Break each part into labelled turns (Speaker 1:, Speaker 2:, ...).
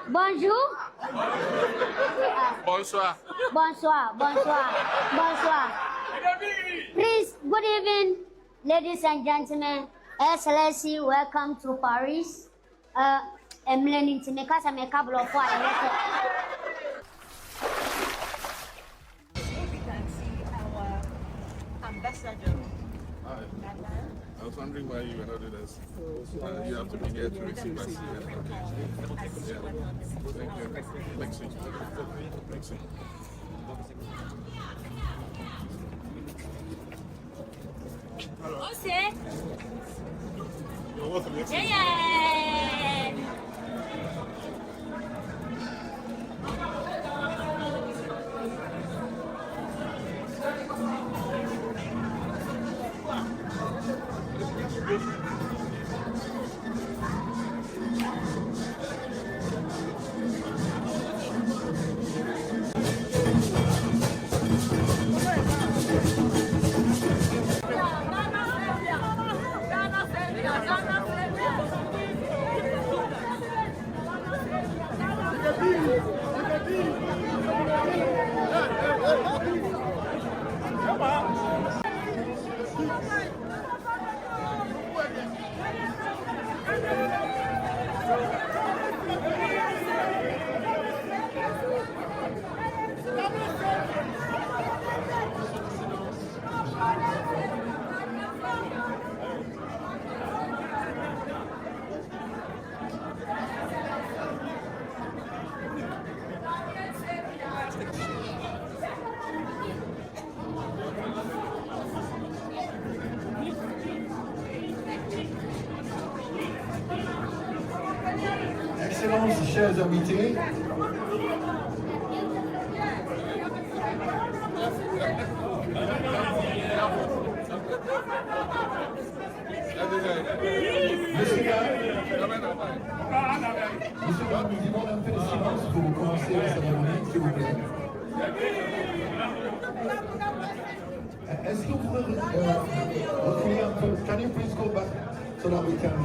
Speaker 1: Bonjour.
Speaker 2: Bonsoir.
Speaker 1: Bonsoir. Bonsoir. Bonsoir. Please, good evening, ladies and gentlemen. Excellency, welcome to Paris. I'm learning to make us a couple of
Speaker 3: We can see our ambassador.
Speaker 2: Hi. I was wondering why you were not with us. You have to be here to receive my seat. Yeah. Thank you. Thanks. Thanks.
Speaker 1: Okay. Yeah.
Speaker 4: Excellences, chers invités, Monsieur, nous demandons un peu de silence pour commencer la cérémonie, s'il vous plaît. Est-ce que vous pouvez reculer un peu? Can you please go back so that we can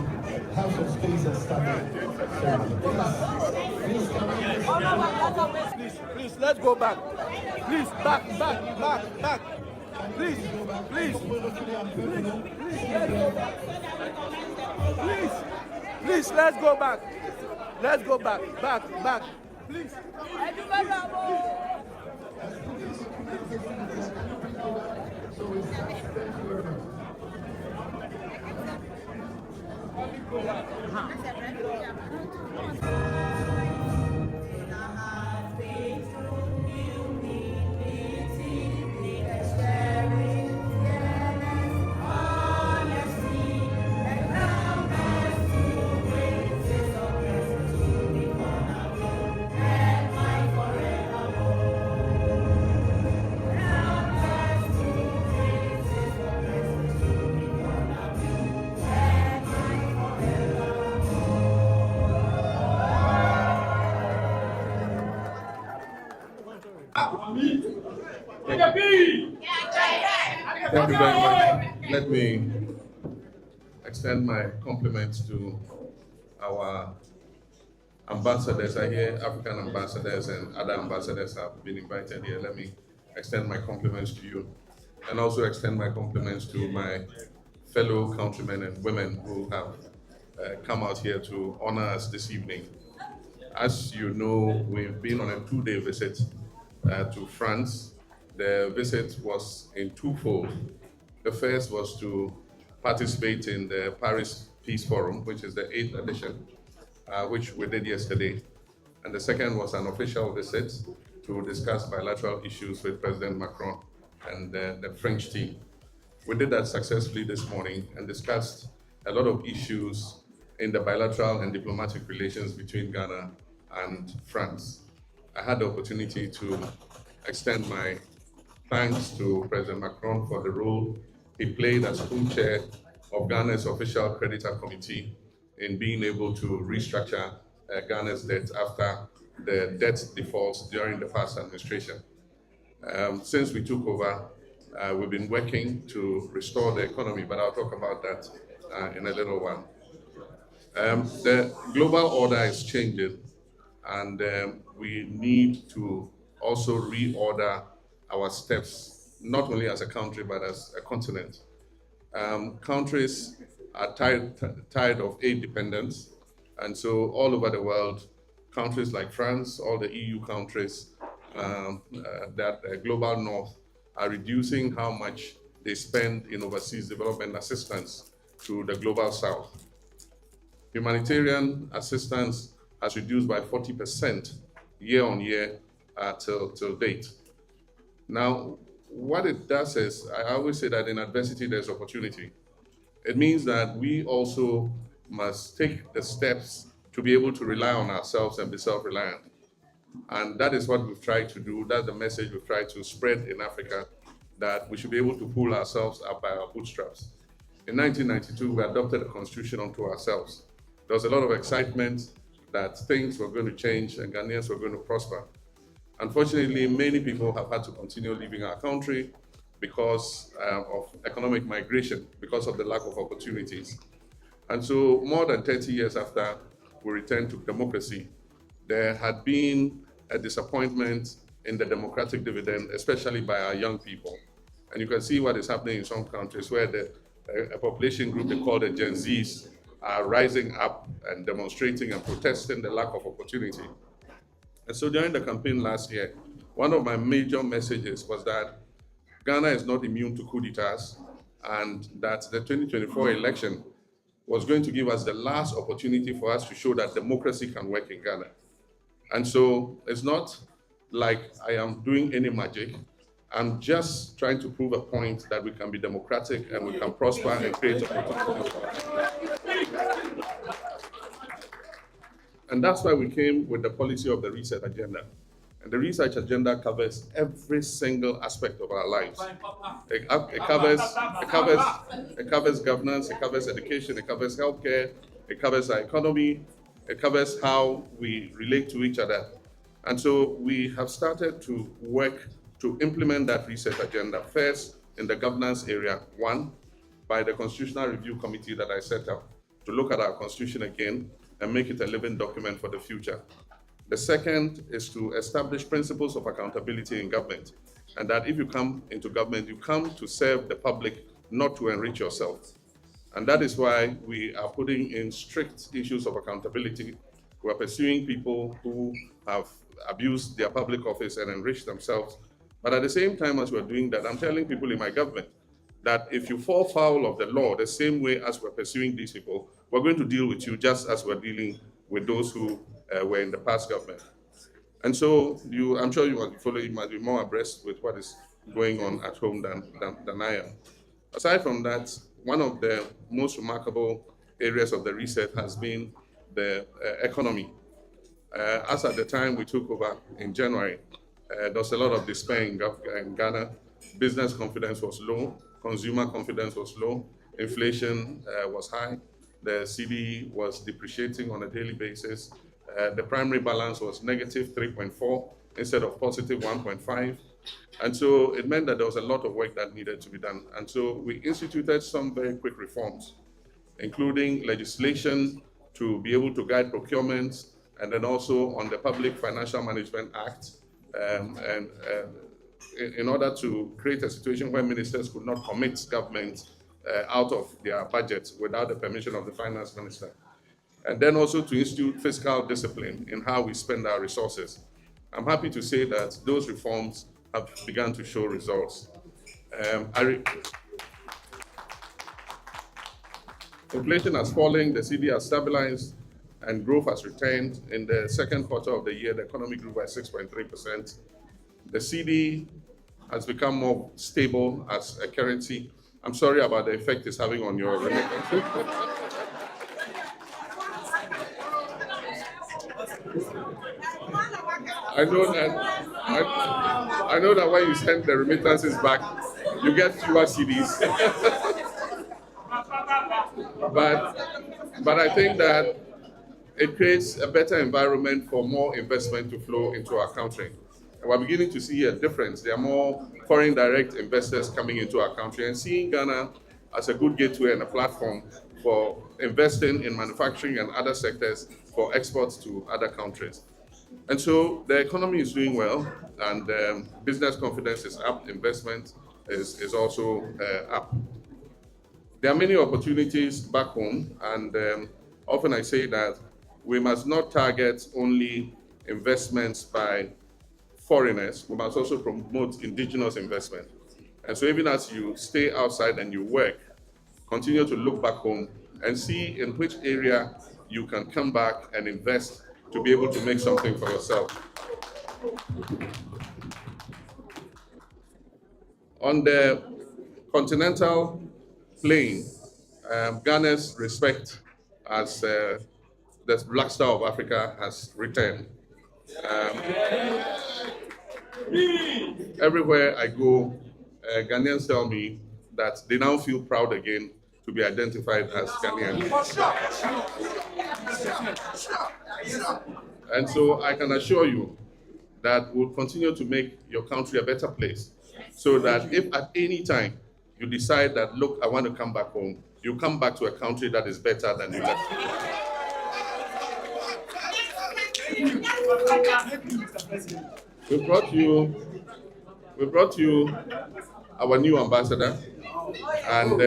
Speaker 4: have some space and start the ceremony? Please,
Speaker 2: Please, let's go back. Please, back. Please, please. Please, let's go back. Let's go back. Back. Please. Thank you very much. Let me extend my compliments to our ambassadors. I hear African ambassadors and other ambassadors have been invited here. Let me extend my compliments to you and also extend my compliments to my fellow countrymen and women who have come out here to honor us this evening. As you know, we've been on a 2-day visit to France. The visit was in twofold. The first was to participate in the Paris Peace Forum, which is the 8th edition, which we did yesterday. And the second was an official visit to discuss bilateral issues with President Macron and the French team. We did that successfully this morning and discussed a lot of issues in the bilateral and diplomatic relations between Ghana and France. I had the opportunity to extend my thanks to President Macron for the role he played as co-chair of Ghana's official creditor committee in being able to restructure Ghana's debt after the debt defaults during the past administration. Since we took over, we've been working to restore the economy, but I'll talk about that in a little while. The global order is changing, and we need to also reorder our steps, not only as a country, but as a continent. Countries are tired of aid dependence, and so all over the world, countries like France, all the EU countries, that global north are reducing how much they spend in overseas development assistance to the global south. Humanitarian assistance has reduced by 40% year on year till date. Now, what it does is, I always say that in adversity there's opportunity. It means that we also must take the steps to be able to rely on ourselves and be self-reliant. And that is what we've tried to do. That's the message we've tried to spread in Africa, that we should be able to pull ourselves up by our bootstraps. In 1992, we adopted a constitution unto ourselves. There was a lot of excitement that things were going to change and Ghanaians were going to prosper. Unfortunately, many people have had to continue leaving our country because of economic migration, because of the lack of opportunities. And so more than 30 years after we returned to democracy, there had been a disappointment in the democratic dividend, especially by our young people. And you can see what is happening in some countries where a population group they call the Gen Zs are rising up and demonstrating and protesting the lack of opportunity. And so during the campaign last year, one of my major messages was that Ghana is not immune to coup d'etats, and that the 2024 election was going to give us the last opportunity for us to show that democracy can work in Ghana. And so it's not like I am doing any magic. I'm just trying to prove a point that we can be democratic and we can prosper and create opportunities. And that's why we came with the policy of the research agenda. And the research agenda covers every single aspect of our lives. It covers governance, it covers education, it covers healthcare, it covers our economy, it covers how we relate to each other. And so we have started to work to implement that research agenda. First, in the governance area, one, by the Constitutional Review Committee that I set up to look at our constitution again and make it a living document for the future. The second is to establish principles of accountability in government, and that if you come into government, you come to serve the public, not to enrich yourself. And that is why we are putting in strict issues of accountability. We are pursuing people who have abused their public office and enriched themselves. But at the same time as we're doing that, I'm telling people in my government that if you fall foul of the law the same way as we're pursuing these people, we're going to deal with you just as we're dealing with those who were in the past government. And so I'm sure you might be more abreast with what is going on at home than I am. Aside from that, one of the most remarkable areas of the research has been the economy. As at the time we took over in January, there was a lot of despair in Ghana. Business confidence was low, consumer confidence was low, inflation was high, the CD was depreciating on a daily basis. The primary balance was negative 3.4 instead of positive 1.5. And so it meant that there was a lot of work that needed to be done. And so we instituted some very quick reforms, including legislation to be able to guide procurement, and then also on the Public Financial Management Act, in order to create a situation where ministers could not commit government out of their budgets without the permission of the finance minister. And then also to institute fiscal discipline in how we spend our resources. I'm happy to say that those reforms have begun to show results. Inflation has fallen, the CD has stabilized, and growth has returned. In the second quarter of the year, the economy grew by 6.3%. The CD has become more stable as a currency. I'm sorry about the effect it's having on your remittances. I know that when you send the remittances back, you get fewer CDs. but I think that it creates a better environment for more investment to flow into our country. And we're beginning to see a difference. There are more foreign direct investors coming into our country and seeing Ghana as a good gateway and a platform for investing in manufacturing and other sectors for exports to other countries. And so the economy is doing well, and business confidence is up, investment is also up. There are many opportunities back home, and often I say that we must not target only investments by foreigners, we must also promote indigenous investment. And so even as you stay outside and you work, continue to look back home and see in which area you can come back and invest to be able to make something for yourself. On the continental plane, Ghana's respect as the Black Star of Africa has returned. Everywhere I go, Ghanaians tell me that they now feel proud again to be identified as Ghanaians. And so I can assure you that we'll continue to make your country a better place, so that if at any time you decide that, look, I want to come back home, you come back to a country that is better than you left. We brought you our new ambassador, and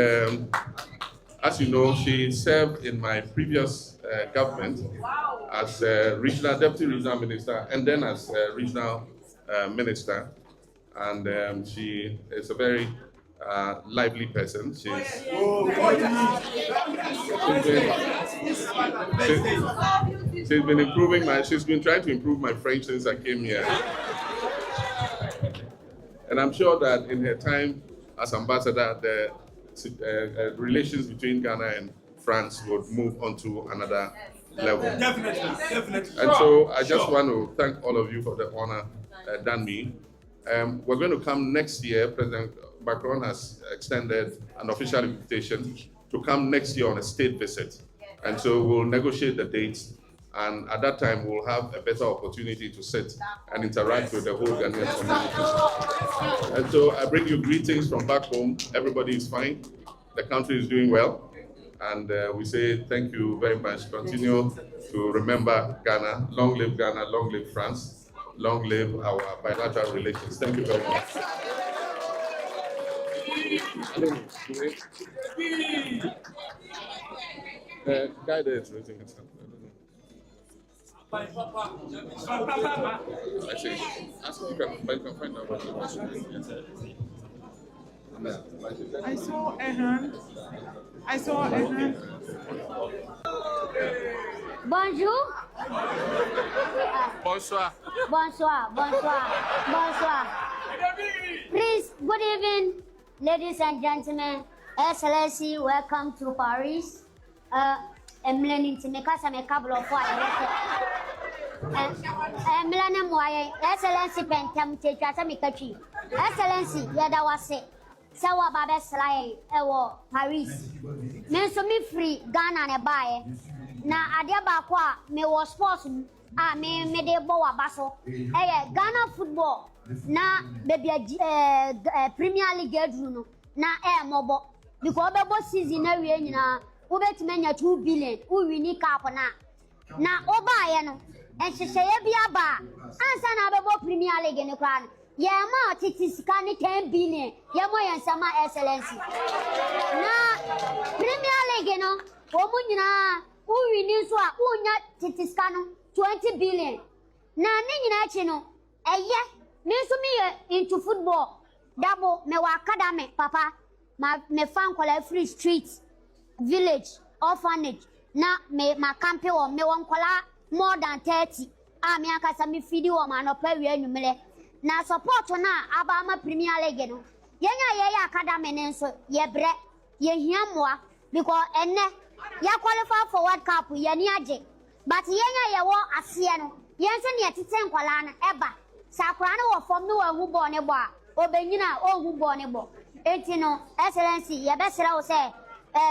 Speaker 2: as you know, she served in my previous government as deputy regional minister, and then as regional minister. And she is a very lively person. She's been improving she's been trying to improve my French since I came here. And I'm sure that in her time as ambassador, the relations between Ghana and France would move on to another level. Definitely. And so I just want to thank all of you for the honor done me. We're going to come next year. President Macron has extended an official invitation to come next year on a state visit. And so we'll negotiate the dates. And at that time, we'll have a better opportunity to sit and interact with the whole Ghanaian community. And so I bring you greetings from back home. Everybody is fine. The country is doing well. And we say thank you very much. Continue to remember Ghana. Long live Ghana, long live France. Long live our bilateral relations. Thank you very much. Guy there is raising his hand. I say, ask if you can find out what the question is.
Speaker 5: I saw a hand.
Speaker 1: Bonjour. Bonsoir. Please, good evening, ladies and gentlemen. Excellency, welcome to Paris. I'm learning to make us a couple of Millennium Wire, Excellency Pentam, take us a Mikachi. Excellency, Yada was it. Sawa Babes Lai, Ewo, Paris. Men so me free, Ghana and a buy. Na Adiabaqua, me was sports, me de boa basso. Ghana football, na baby Premier League, na mobile. Because the season, we bet many 2 billion, we need carpona. Na Obayano, and she say, Biaba, answer now Premier League in the crown. Yama, it is 10 billion, Yama and Sama Excellency. Na Premier League, no, Omuna, we need to a Titiscano 20 billion. Na Ninachino, me into football, double me academy, Papa, me fan call free streets, village, orphanage. Na me my campaign or me one kola more than 30. Me akasa me feed you man up we na support na Abama Premier League no. Yenya academy nenso ye bre ye hiamoa because enne ya qualify for World Cup ye ni age. But yenya ye wo ase no. Yenso ne tete nkwala na eba. Sakura na wo form no hu bo ne bo a obenyina ohu bo ne bo. Enti no Excellency ye besra wo say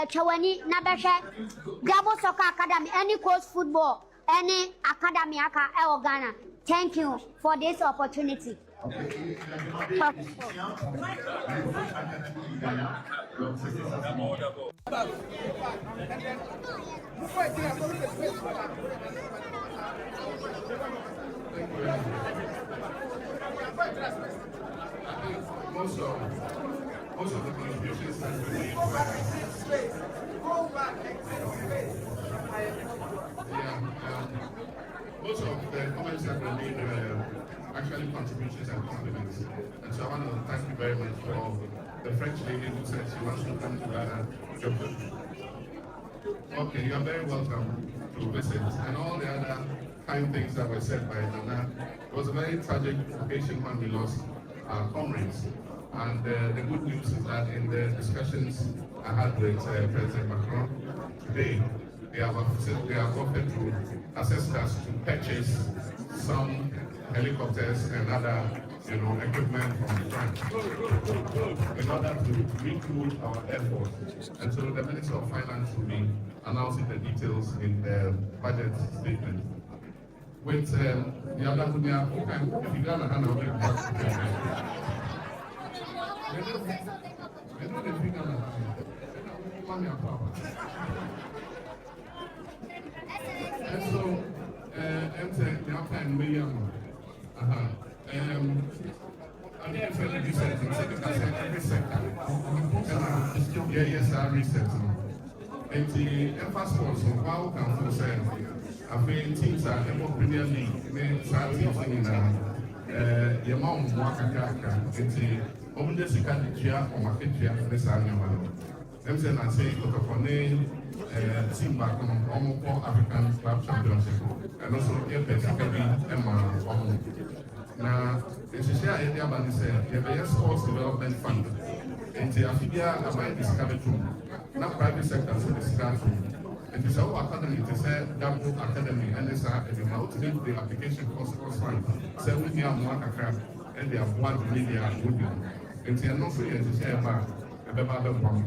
Speaker 1: Chawani Nabasha Dabo Soccer Academy, any coach football, any academy aka Ghana. Thank you for this opportunity.
Speaker 4: Okay, la demande est étudiante, Académie du Ghana. Donc, c'était ça.
Speaker 2: Most of the contributions have been made by most of the comments have been made actually contributions and compliments. And so I want to thank you very much for the French lady who said she wants to come to Ghana. Okay, you are very welcome to visit. And all the other kind things that were said by Nana. It was a very tragic occasion when we lost our comrades. And the good news is that in the discussions I had with President Macron today, they have offered to assist us to purchase some helicopters and other, equipment from France in order to retool our Air Force. And so the Minister of Finance will be announcing the details in the budget statement. With the other if you got a hand on it, and so, yes, I reset. And the emphasis on how can we say, I mean, teams are able Premier League, teams in your mom, Wakaka, and the only Sikatia or Makitia, this animal. Them say, I say, team back on almost African Club Championship, and also basically Emma. Now, it's a share area, but it's a sports development fund. And the Afibia, I might discover too, not private sector, so discover too. It is our academy, it is a double academy, and it's a ultimate the application cost fund. 7 years more account, and they have 1 million would be. And they are not free to share about the one.